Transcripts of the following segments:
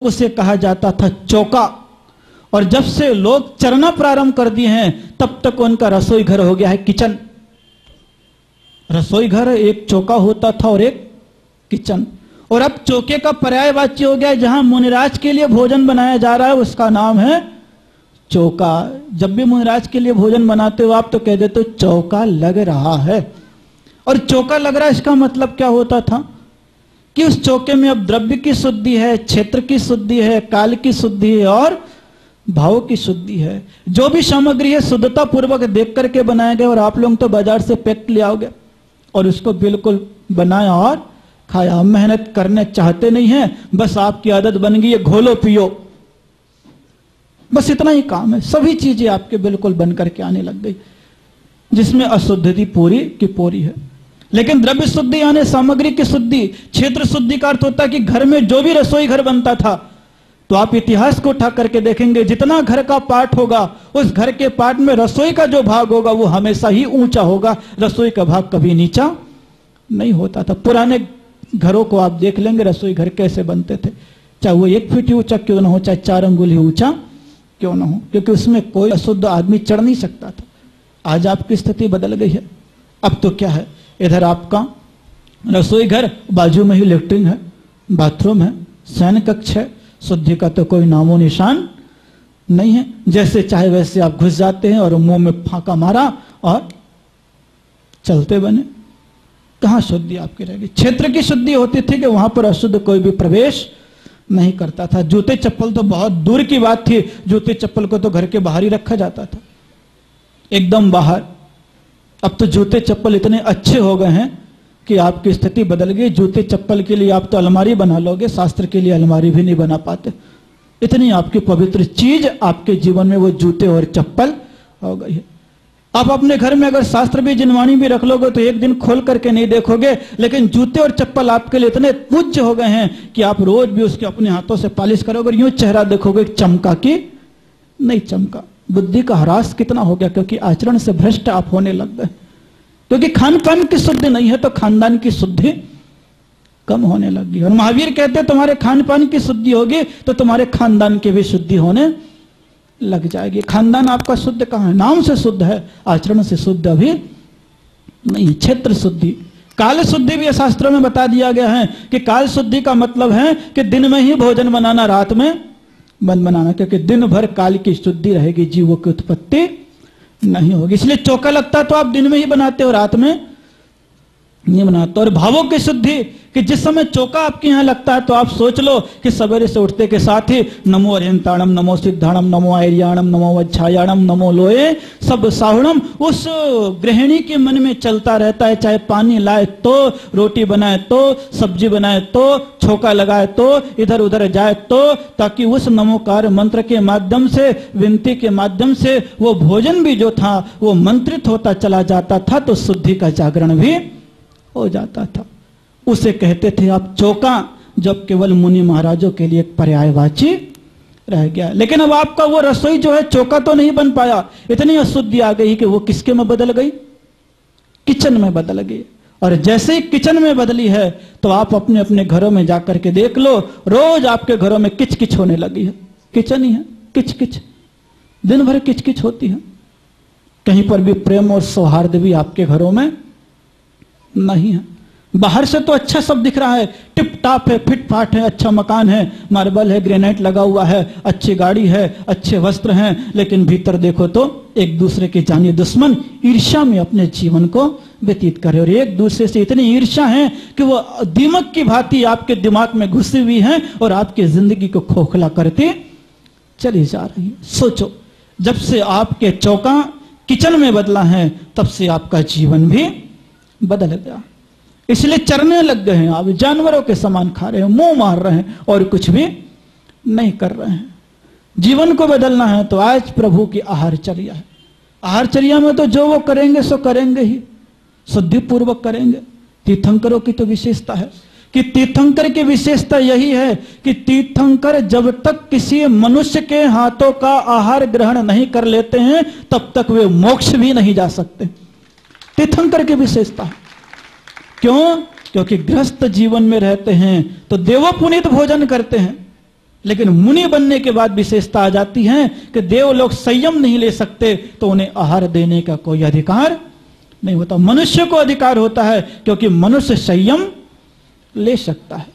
उसे कहा जाता था चौका। और जब से लोग चरना प्रारंभ कर दिए हैं तब तक उनका रसोई घर हो गया है किचन। रसोई घर एक चौका होता था और एक किचन, और अब चौके का पर्यायवाची हो गया है। जहां मुनिराज के लिए भोजन बनाया जा रहा है उसका नाम है चौका। जब भी मुनिराज के लिए भोजन बनाते हो आप तो कह देते हो चौका लग रहा है। और चौका लग रहा है इसका मतलब क्या होता था कि उस चौके में अब द्रव्य की शुद्धि है, क्षेत्र की शुद्धि है, काल की शुद्धि है और भाव की शुद्धि है। जो भी सामग्री है शुद्धता पूर्वक देख करके बनाया गया। और आप लोग तो बाजार से पैक ले आओगे और उसको बिल्कुल बनाया और खाया। मेहनत करने चाहते नहीं है, बस आपकी आदत बन गई है घोलो पियो, बस इतना ही काम है। सभी चीजें आपके बिल्कुल बन करके आने लग गई जिसमें अशुद्धि पूरी की पूरी है। लेकिन द्रव्य शुद्धि यानी सामग्री की शुद्धि, क्षेत्र शुद्धि का अर्थ होता है कि घर में जो भी रसोई घर बनता था, तो आप इतिहास को उठा करके देखेंगे जितना घर का पार्ट होगा उस घर के पार्ट में रसोई का जो भाग होगा वो हमेशा ही ऊंचा होगा, रसोई का भाग कभी नीचा नहीं होता था। पुराने घरों को आप देख लेंगे रसोई घर कैसे बनते थे, चाहे वो 1 फीट ऊंचा क्यों ना हो, चाहे 4 अंगुली ऊंचा क्यों ना हो, क्योंकि उसमें कोई अशुद्ध आदमी चढ़ नहीं सकता था। आज आपकी स्थिति बदल गई है। अब तो क्या है, इधर आपका रसोई घर, बाजू में ही लेटरिन है, बाथरूम है, शयन कक्ष है, शुद्धि का तो कोई नामो निशान नहीं है। जैसे चाहे वैसे आप घुस जाते हैं और मुंह में फांका मारा और चलते बने। कहां शुद्धि आपकी रहेगी। क्षेत्र की शुद्धि होती थी कि वहां पर अशुद्ध कोई भी प्रवेश नहीं करता था। जूते चप्पल तो बहुत दूर की बात थी, जूते चप्पल को तो घर के बाहर ही रखा जाता था, एकदम बाहर। अब तो जूते चप्पल इतने अच्छे हो गए हैं कि आपकी स्थिति बदल गई। जूते चप्पल के लिए आप तो अलमारी बना लोगे, शास्त्र के लिए अलमारी भी नहीं बना पाते। इतनी आपकी पवित्र चीज आपके जीवन में वो जूते और चप्पल हो गई है। आप अपने घर में अगर शास्त्र भी जिनवाणी भी रख लोगे तो एक दिन खोल करके नहीं देखोगे, लेकिन जूते और चप्पल आपके लिए इतने पूज्य हो गए हैं कि आप रोज भी उसके अपने हाथों से पालिश करोगे और यूं चेहरा देखोगे चमका कि नहीं चमका। बुद्धि का ह्रास कितना हो गया, क्योंकि आचरण से भ्रष्ट आप होने लग गए। क्योंकि खान पान की शुद्धि नहीं है तो खानदान की शुद्धि कम होने लगी। और महावीर कहते हैं तुम्हारे खान पान की शुद्धि होगी तो तुम्हारे खानदान की भी शुद्धि होने लग जाएगी। खानदान आपका शुद्ध कहां है, नाम से शुद्ध है, आचरण से शुद्ध अभी नहीं। क्षेत्र शुद्धि, काल शुद्धि भी शास्त्रों में बता दिया गया है कि काल शुद्धि का मतलब है कि दिन में ही भोजन बनाना, रात में बंद बनाना, क्योंकि दिन भर काल की शुद्धि रहेगी, जीवों की उत्पत्ति नहीं होगी। इसलिए चौका लगता तो आप दिन में ही बनाते हो, रात में नहीं बनाते। और भावों की शुद्धि कि जिस समय चौका आपके यहां लगता है तो आप सोच लो कि सवेरे से उठते के साथ ही नमो अरिहंताणम, नमो सिद्धाणम, नमो आर्याणम, नमो वच्छायाणम, नमो लोए सब साहुणम उस गृहिणी के मन में चलता रहता है। चाहे पानी लाए तो, रोटी बनाए तो, सब्जी बनाए तो, छौका लगाए तो, इधर उधर जाए तो, ताकि उस नमोकार मंत्र के माध्यम से, विनती के माध्यम से वो भोजन भी जो था वो मंत्रित होता चला जाता था, तो शुद्धि का जागरण भी हो जाता था। उसे कहते थे आप चौका, जब केवल मुनि महाराजों के लिए एक पर्यायवाची रह गया। लेकिन अब आपका वो रसोई जो है चौका तो नहीं बन पाया, इतनी अशुद्धि आ गई कि वो किसके में बदल गई, किचन में बदल गई। और जैसे ही किचन में बदली है तो आप अपने अपने घरों में जाकर के देख लो, रोज आपके घरों में किच किच होने लगी है। किचन ही है, किच किच, दिन भर किच किच होती है। कहीं पर भी प्रेम और सौहार्द भी आपके घरों में नहीं है। बाहर से तो अच्छा सब दिख रहा है, टिप टाप है, फिट फाट है, अच्छा मकान है, मार्बल है, ग्रेनाइट लगा हुआ है, अच्छी गाड़ी है, अच्छे वस्त्र हैं, लेकिन भीतर देखो तो एक दूसरे के जानी दुश्मन ईर्ष्या में अपने जीवन को व्यतीत करे। और एक दूसरे से इतनी ईर्ष्या है कि वो दीमक की भांति आपके दिमाग में घुसी हुई है और आपकी जिंदगी को खोखला करती चली जा रही है। सोचो, जब से आपके चौका किचन में बदला है तब से आपका जीवन भी बदल गया। इसलिए चरने लग गए हैं आप, जानवरों के समान खा रहे हैं, मुंह मार रहे हैं और कुछ भी नहीं कर रहे हैं। जीवन को बदलना है तो आज प्रभु की आहारचर्या है। आहारचर्या में तो जो वो करेंगे सो करेंगे ही, शुद्धि पूर्वक करेंगे। तीर्थंकरों की तो विशेषता है कि तीर्थंकर की विशेषता यही है कि तीर्थंकर जब तक किसी मनुष्य के हाथों का आहार ग्रहण नहीं कर लेते हैं तब तक वे मोक्ष भी नहीं जा सकते। तीर्थंकर की विशेषता है। क्यों? क्योंकि गृहस्थ जीवन में रहते हैं तो देवो पुनीत भोजन करते हैं, लेकिन मुनि बनने के बाद विशेषता आ जाती है कि देवलोक संयम नहीं ले सकते तो उन्हें आहार देने का कोई अधिकार नहीं होता। मनुष्य को अधिकार होता है क्योंकि मनुष्य संयम ले सकता है।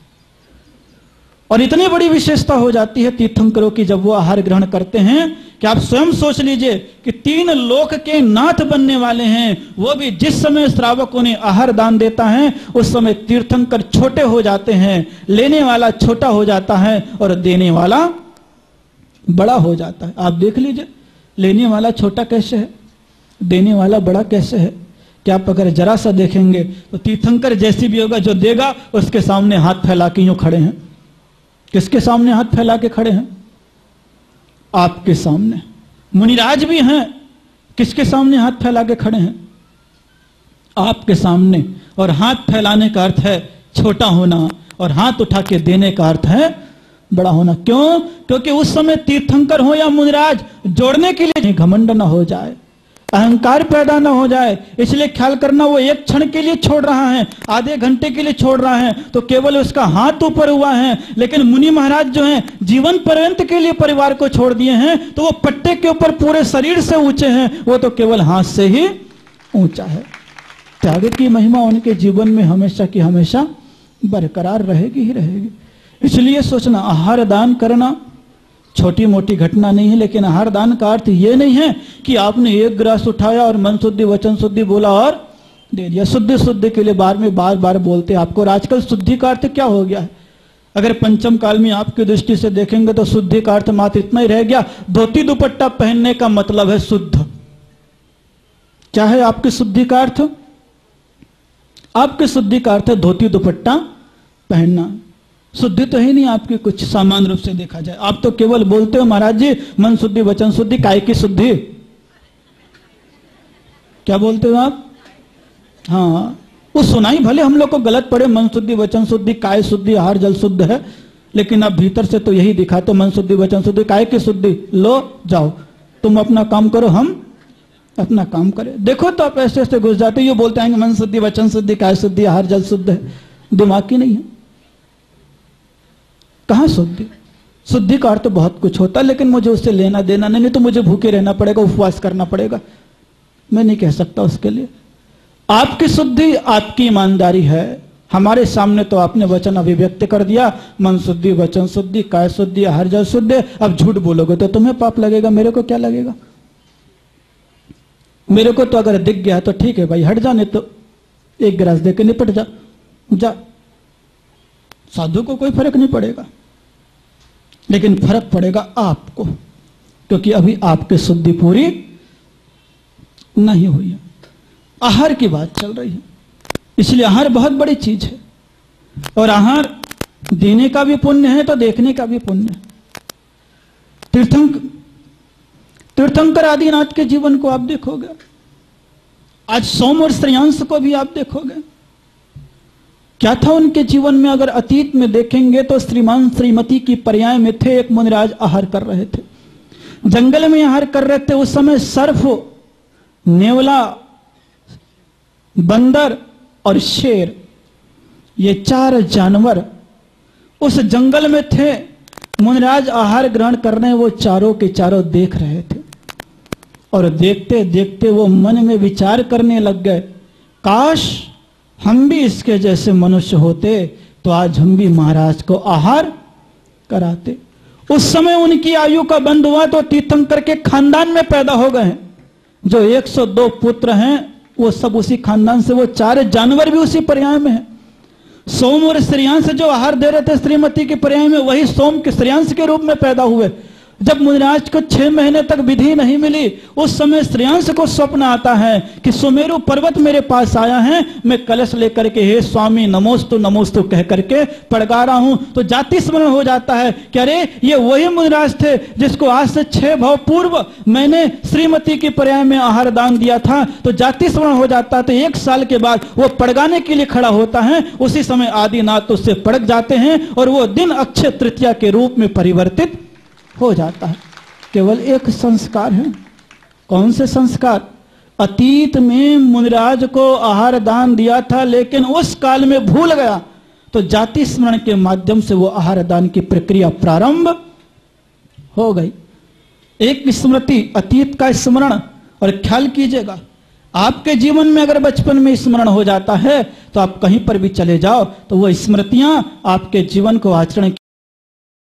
और इतनी बड़ी विशेषता हो जाती है तीर्थंकरों की जब वो आहार ग्रहण करते हैं कि आप स्वयं सोच लीजिए कि 3 लोक के नाथ बनने वाले हैं, वो भी जिस समय श्रावक उन्हें आहार दान देता है उस समय तीर्थंकर छोटे हो जाते हैं, लेने वाला छोटा हो जाता है और देने वाला बड़ा हो जाता है। आप देख लीजिए लेने वाला छोटा कैसे है, देने वाला बड़ा कैसे है। कि आप अगर जरा सा देखेंगे तो तीर्थंकर जैसी भी होगा, जो देगा उसके सामने हाथ फैला के यूं खड़े हैं। किसके सामने हाथ फैला के खड़े हैं? आपके सामने। मुनिराज भी हैं, किसके सामने हाथ फैला के खड़े हैं? आपके सामने। और हाथ फैलाने का अर्थ है छोटा होना और हाथ उठा के देने का अर्थ है बड़ा होना। क्यों? क्योंकि उस समय तीर्थंकर हो या मुनिराज, जोड़ने के लिए घमंड ना हो जाए, अहंकार पैदा ना हो जाए, इसलिए ख्याल करना वो एक क्षण के लिए छोड़ रहा है, आधे घंटे के लिए छोड़ रहा है तो केवल उसका हाथ ऊपर हुआ है। लेकिन मुनि महाराज जो हैं जीवन पर्यंत के लिए परिवार को छोड़ दिए हैं, तो वो पट्टे के ऊपर पूरे शरीर से ऊंचे हैं, वो तो केवल हाथ से ही ऊंचा है। त्याग की महिमा उनके जीवन में हमेशा की हमेशा बरकरार रहेगी ही रहेगी। इसलिए सोचना आहार दान करना छोटी मोटी घटना नहीं है, लेकिन आहार दान का अर्थ ये नहीं है कि आपने एक गिलास उठाया और मन शुद्धि वचन शुद्धि बोला और दे दिया। शुद्धि शुद्धि के लिए बार बार बोलते हैं आपको। और आजकल शुद्धि का अर्थ क्या हो गया है? अगर पंचम काल में आपकी दृष्टि से देखेंगे तो शुद्धि का अर्थ मात्र इतना ही रह गया, धोती दुपट्टा पहनने का मतलब है शुद्ध। क्या है आपकी शुद्धि का अर्थ? आपकी शुद्धि का अर्थ है धोती दुपट्टा पहनना। शुद्धि तो ही नहीं आपकी कुछ सामान्य रूप से देखा जाए। आप तो केवल बोलते हो महाराज जी मन शुद्धि वचन शुद्धि, काय की शुद्धि? क्या बोलते हो आप? हाँ, वो सुनाई भले हम लोग को गलत पड़े, मन शुद्धि वचन शुद्धि काय शुद्धि आहार जल शुद्ध है, लेकिन आप भीतर से तो यही दिखाते मन शुद्धि वचन शुद्धि काय की शुद्धि। लो जाओ तुम अपना काम करो, हम अपना काम करें। देखो तो आप ऐसे ऐसे घुस जाते, ये बोलते हैं मन शुद्धि वचन शुद्धि काय शुद्धि आहार जल शुद्ध है, दिमाग की नहीं है। कहां शुद्धि? शुद्धि का अर्थ तो बहुत कुछ होता है, लेकिन मुझे उससे लेना देना नहीं, तो मुझे भूखे रहना पड़ेगा, उपवास करना पड़ेगा, मैं नहीं कह सकता उसके लिए। आपकी शुद्धि आपकी ईमानदारी है। हमारे सामने तो आपने वचन अभिव्यक्त कर दिया, मन शुद्धि वचन शुद्धि काय शुद्धि आहार जल शुद्ध। अब झूठ बोलोगे तो तुम्हें पाप लगेगा, मेरे को क्या लगेगा? मेरे को तो अगर दिख गया तो ठीक है भाई, हट जाने तो एक गिलास दे के निपट जा। साधु को कोई फर्क नहीं पड़ेगा, लेकिन फर्क पड़ेगा आपको, क्योंकि अभी आपकी शुद्धि पूरी नहीं हुई है। आहार की बात चल रही है, इसलिए आहार बहुत बड़ी चीज है। और आहार देने का भी पुण्य है तो देखने का भी पुण्य है। तीर्थंकर आदिनाथ के जीवन को आप देखोगे, आज सोम और श्रेयांश को भी आप देखोगे, क्या था उनके जीवन में? अगर अतीत में देखेंगे तो श्रीमान श्रीमती की पर्याय में थे। एक मुनिराज आहार कर रहे थे, जंगल में आहार कर रहे थे। उस समय सर्प, नेवला, बंदर और शेर, ये 4 जानवर उस जंगल में थे। मुनिराज आहार ग्रहण कर रहे हैं, वो चारों के चारों देख रहे थे। और देखते देखते वो मन में विचार करने लग गए, काश हम भी इसके जैसे मनुष्य होते तो आज हम भी महाराज को आहार कराते। उस समय उनकी आयु का बंद हुआ तो तीर्थंकर के खानदान में पैदा हो गए हैं। जो 102 पुत्र हैं वो सब उसी खानदान से, वो 4 जानवर भी उसी पर्याय में है। सोम और श्रेयांश जो आहार दे रहे थे श्रीमती के पर्याय में, वही सोम के श्रेयांश के रूप में पैदा हुए। जब मुनिराज को 6 महीने तक विधि नहीं मिली, उस समय श्रेयांश को स्वप्न आता है कि सुमेरु पर्वत मेरे पास आया है, मैं कलश लेकर के हे स्वामी नमोस्तु नमोस्तु कह करके पड़गा रहा हूं। तो जाति स्मरण हो जाता है कि अरे ये वही मुनिराज थे जिसको आज से 6 भव पूर्व मैंने श्रीमती की पर्याय में आहार दान दिया था। तो जाति स्मरण हो जाता है। तो 1 साल के बाद वो पड़गाने के लिए खड़ा होता है। उसी समय आदिनाथ उससे पड़क जाते हैं और वो दिन अक्षय तृतीया के रूप में परिवर्तित हो जाता है। केवल एक संस्कार है। कौन से संस्कार? अतीत में मुनिराज को आहार दान दिया था, लेकिन उस काल में भूल गया। तो जाति स्मरण के माध्यम से वो आहार दान की प्रक्रिया प्रारंभ हो गई। एक स्मृति अतीत का स्मरण, और ख्याल कीजिएगा आपके जीवन में अगर बचपन में स्मरण हो जाता है तो आप कहीं पर भी चले जाओ तो वो स्मृतियां आपके जीवन को आचरण